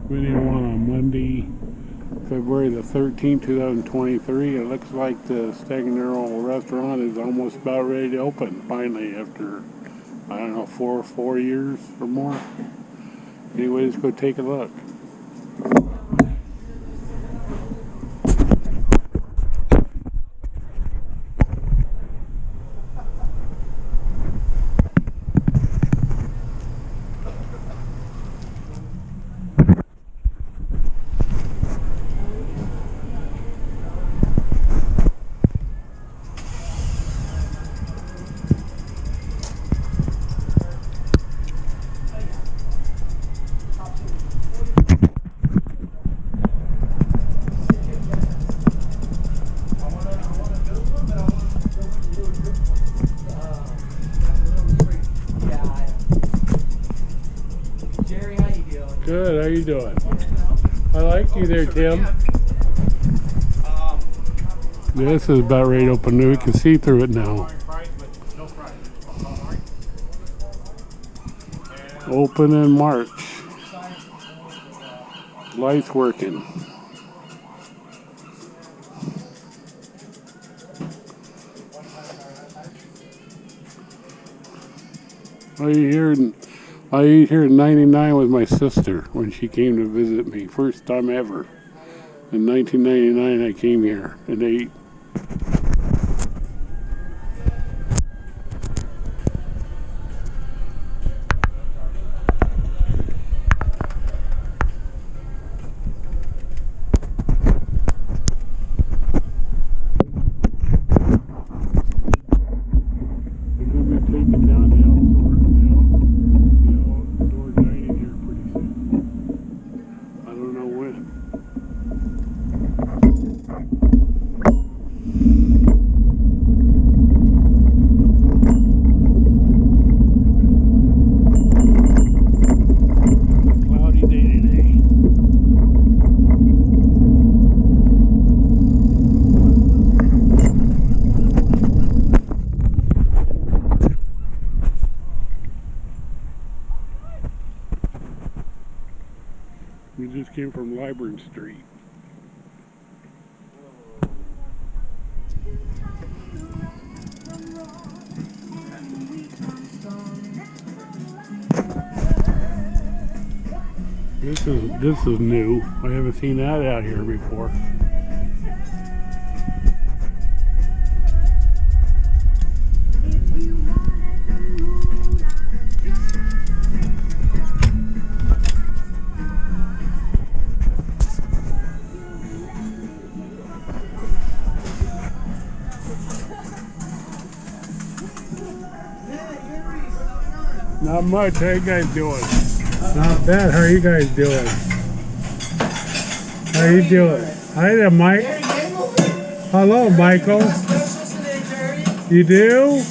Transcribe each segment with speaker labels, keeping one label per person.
Speaker 1: Video on Monday, February the 13th, 2023. It looks like the Stagnaro restaurant is almost about ready to open finally after, I don't know, four years or more. Anyway, let's go take a look. Good, how you doing? I like you there, Tim. This is about ready to open. We can see through it now. Open in March. Lights working. I ate here in '99 with my sister when she came to visit me. First time ever. In 1999 I came here and ate. I'm going to be taking down the outdoor dining here pretty soon. I don't know when. Cloudy day today. We just came from Liburn Street. This is new. I haven't seen that out here before. Not much. How you guys doing? Not bad. How are you guys doing? How you doing? Hi there, Mike. Hello, Michael. You do?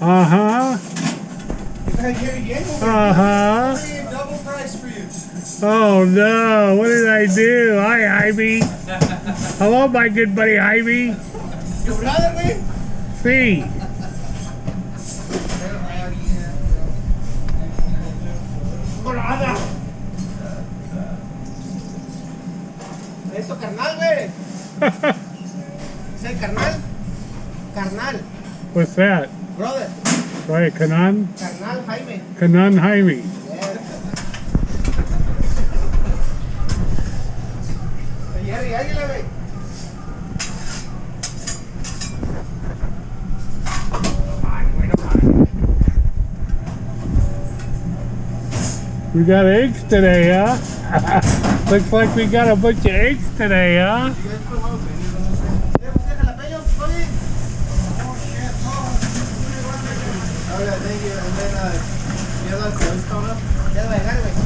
Speaker 1: Uh-huh. Uh-huh. Oh, no. What did I do? Hi, Ivy. Hello, my good buddy, Ivy. Sí.
Speaker 2: Eso, carnal, güey. ¿Es el carnal? Carnal.
Speaker 1: What's that?
Speaker 2: Brother.
Speaker 1: Right, Kanan?
Speaker 2: Carnal Jaime.
Speaker 1: Kanan Jaime.
Speaker 2: Jerry, águila, güey.
Speaker 1: We got eggs today, huh? Looks like we got a bunch of eggs today, huh?
Speaker 2: Thank you. And then,